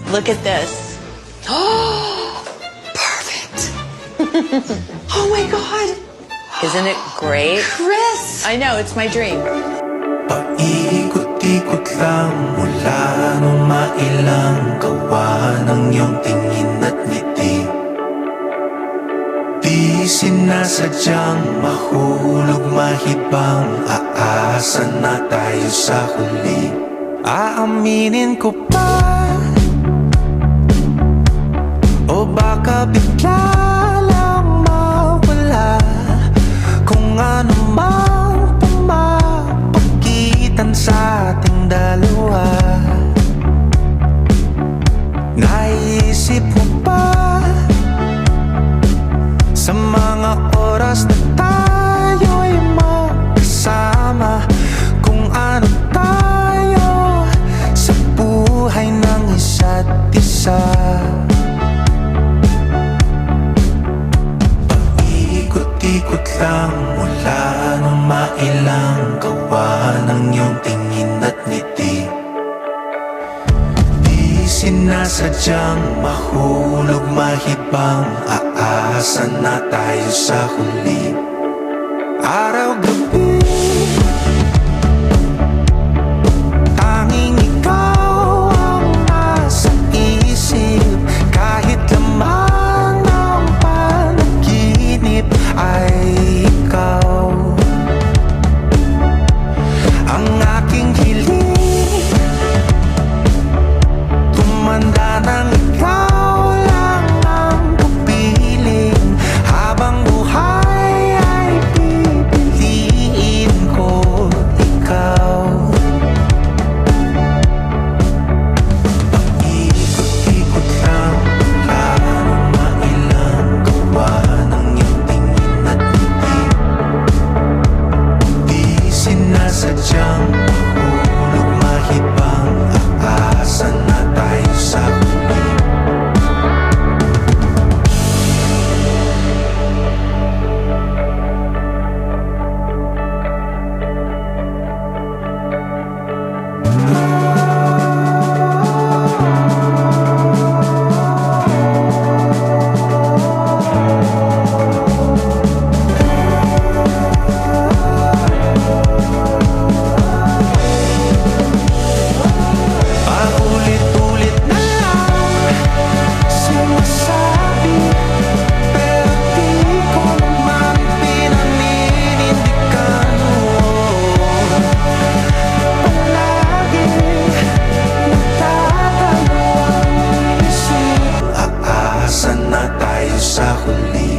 Look at this. Perfect. Oh my God. Isn't it great? Chris! I know, it's my dream. Paikot-ikot lang mula nung mailang gawa ng iyong tingin at ngiti. Di sinasadyang mahulog mahibang, aasa na tayo sa huli. Aaminin ko pa, o baka bigla lang mawala kung ano mang pumapagitan sa ating dalawa. Naisip mo ba sa mga oras na tayo'y magkasama, kung ano tayo sa buhay ng isa't isa? Paikot-ikot lang mula nung mailang gawa ng iyong tingin at ngiti. Di sinasadyang mahulog mahibang, aasa na tayo sa huli. Araw-gabi tanging ikaw ang nasa isip, kahit lamang ng panaginip ay ikaw ang aking hiling. Tumanda ng ikaw lang ang kapiling, habang buhay ay pipiliin ko ikaw. Paikot-ikot lang mula nung mailang gawa ng iyong tingin at ngiti. Di sinasadyang mahulog mahibang, aasa na tayo sa huli. Paulit-ulit na lang sinasabi, pero di ko naman pinaninindigan mo. Palagi nagdadalawang isip, aasa na tayo sa huli.